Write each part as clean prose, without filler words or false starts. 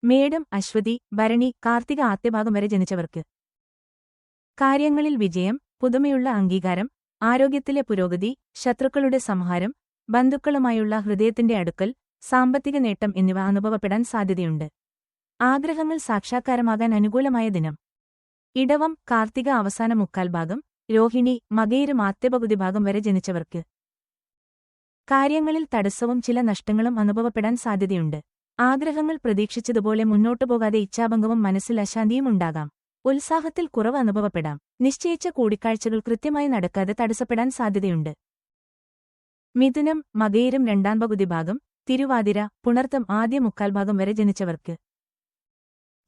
മേടം അശ്വതി ഭരണി കാർത്തിക ആദ്യഭാഗം വരെ ജനിച്ചവർക്ക് കാര്യങ്ങളിൽ വിജയം പുതുമയുള്ള അംഗീകാരം ആരോഗ്യത്തിലെ പുരോഗതി ശത്രുക്കളുടെ സംഹാരം ബന്ധുക്കളുമായുള്ള ഹൃദയത്തിന്റെ അടുക്കൽ സാമ്പത്തിക നേട്ടം എന്നിവ അനുഭവപ്പെടാൻ സാധ്യതയുണ്ട്. ആഗ്രഹങ്ങൾ സാക്ഷാത്കാരമാകാൻ അനുകൂലമായ ദിനം. ഇടവം കാർത്തിക അവസാന മുക്കാൽ ഭാഗം രോഹിണി മകയിരം ആദ്യപകുതി ഭാഗം വരെ ജനിച്ചവർക്ക് കാര്യങ്ങളിൽ തടസ്സവും ചില നഷ്ടങ്ങളും അനുഭവപ്പെടാൻ സാധ്യതയുണ്ട്. ആഗ്രഹങ്ങൾ പ്രതീക്ഷിച്ചതുപോലെ മുന്നോട്ടുപോകാതെ ഇച്ഛാഭംഗവും മനസ്സിൽ അശാന്തിയും ഉണ്ടാകാം. ഉത്സാഹത്തിൽ കുറവ് അനുഭവപ്പെടാം. നിശ്ചയിച്ച കൂടിക്കാഴ്ചകൾ കൃത്യമായി നടക്കാതെ തടസ്സപ്പെടാൻ സാധ്യതയുണ്ട്. മിഥുനം മകയിരം രണ്ടാം പകുതി ഭാഗം തിരുവാതിര പുണർത്തം ആദ്യ മുക്കാൽ ഭാഗം വരെ ജനിച്ചവർക്ക്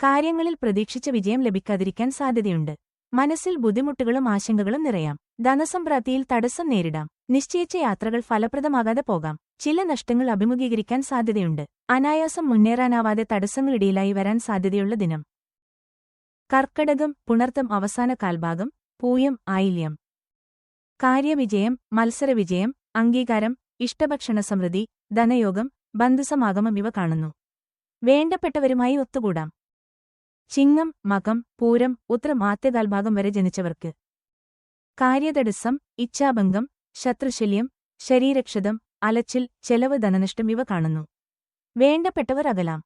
കാര്യങ്ങളിൽ പ്രതീക്ഷിച്ച വിജയം ലഭിക്കാതിരിക്കാൻ സാധ്യതയുണ്ട്. മനസ്സിൽ ബുദ്ധിമുട്ടുകളും ആശങ്കകളും നിറയാം. ധനസമ്പ്രാപ്തിയിൽ തടസ്സം നേരിടാം. നിശ്ചയിച്ച യാത്രകൾ ഫലപ്രദമാകാതെ പോകാം. ചില നഷ്ടങ്ങൾ അഭിമുഖീകരിക്കാൻ സാധ്യതയുണ്ട്. അനായാസം മുന്നേറാനാവാതെ തടസ്സങ്ങളിടയിലായി വരാൻ സാധ്യതയുള്ള ദിനം. കർക്കടകം പുണർത്തം അവസാന കാൽഭാഗം പൂയം ആയില്യം കാര്യവിജയം മത്സരവിജയം അംഗീകാരം ഇഷ്ടഭക്ഷണ സമൃദ്ധി ധനയോഗം ബന്ധുസമാഗമം ഇവ കാണുന്നു. വേണ്ടപ്പെട്ടവരുമായി ഒത്തുകൂടാം. ചിങ്ങം മകം പൂരം ഉത്രം ആദ്യകാൽഭാഗം വരെ ജനിച്ചവർക്ക് കാര്യതടസ്സം ഇച്ഛാഭംഗം ശത്രുശല്യം ശരീരക്ഷതം അലച്ചിൽ ചെലവ് ധനനഷ്ടം ഇവ കാണുന്നു. വേണ്ടപ്പെട്ടവർ അകലാം.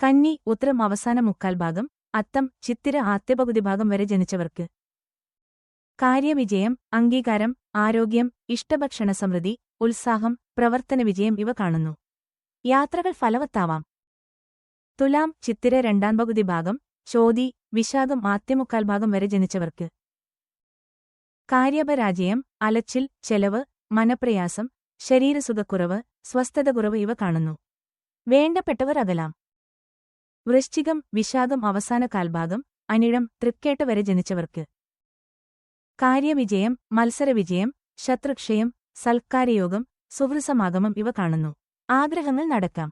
കന്നി ഉത്രം അവസാന മുക്കാൽ ഭാഗം അത്തം ചിത്തിര ആദ്യപകുതി ഭാഗം വരെ ജനിച്ചവർക്ക് കാര്യവിജയം അംഗീകാരം ആരോഗ്യം ഇഷ്ടഭക്ഷണ സമൃദ്ധി ഉത്സാഹം പ്രവർത്തന വിജയം ഇവ കാണുന്നു. യാത്രകൾ ഫലവത്താവാം. തുലാം ചിത്തിര രണ്ടാം പകുതി ഭാഗം ചോതി വിശാഖം ആദ്യമുക്കാൽ ഭാഗം വരെ ജനിച്ചവർക്ക് കാര്യപരാജയം അലച്ചിൽ ചെലവ് മനപ്രയാസം ശരീരസുഖക്കുറവ് സ്വസ്ഥത കുറവ് ഇവ കാണുന്നു. വേണ്ടപ്പെട്ടവർ അകലാം. വൃശ്ചികം വിശാഖം അവസാന കാൽഭാഗം അനിഴം തൃക്കേട്ട വരെ ജനിച്ചവർക്ക് കാര്യവിജയം മത്സരവിജയം ശത്രുക്ഷയം സൽക്കാരയോഗം സുഹൃസമാഗമം ഇവ കാണുന്നു. ആഗ്രഹങ്ങൾ നടക്കാം.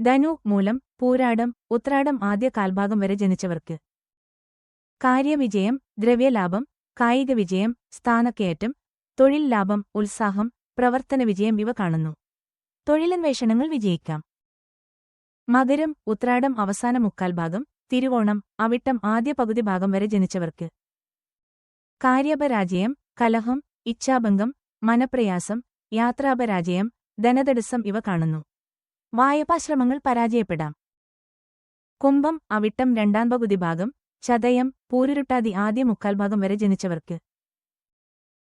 ധനു മൂലം പൂരാടം ഉത്രാടം ആദ്യ കാൽഭാഗം വരെ ജനിച്ചവർക്ക് കാര്യവിജയം ദ്രവ്യലാഭം കായിക വിജയം സ്ഥാനക്കയറ്റം തൊഴിൽ ലാഭം ഉത്സാഹം പ്രവർത്തന വിജയം ഇവ കാണുന്നു. തൊഴിലന്വേഷണങ്ങൾ വിജയിക്കാം. മകരം ഉത്രാടം അവസാന മുക്കാൽ ഭാഗം തിരുവോണം അവിട്ടം ആദ്യ പകുതി ഭാഗം വരെ ജനിച്ചവർക്ക് കാര്യപരാജയം കലഹം ഇച്ഛാഭംഗം മനപ്രയാസം യാത്രാപരാജയം ധനതടസ്സം ഇവ കാണുന്നു. വായ്പാശ്രമങ്ങൾ പരാജയപ്പെടാം. കുംഭം അവിട്ടം രണ്ടാം പകുതി ഭാഗം ചതയം പൂരുരുട്ടാതി ആദ്യ മുക്കാൽ ഭാഗം വരെ ജനിച്ചവർക്ക്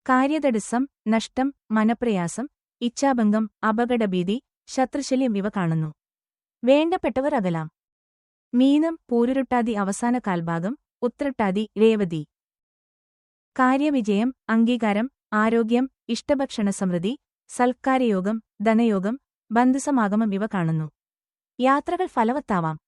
കാര്യതടസ്സം നഷ്ടം മനപ്രയാസം ഇച്ഛാഭംഗം അപകടഭീതി ശത്രുശല്യം ഇവ കാണുന്നു. വേണ്ടപ്പെട്ടവർ അകലാം. മീനം പൂരുരുട്ടാതി അവസാന കാൽഭാഗം ഉത്രട്ടാതി രേവതി കാര്യവിജയം അംഗീകാരം ആരോഗ്യം ഇഷ്ടഭക്ഷണ സമൃദ്ധി സൽക്കാരയോഗം ധനയോഗം ബന്ധുസമാഗമം ഇവ കാണുന്നു. യാത്രകൾ ഫലവത്താവാം.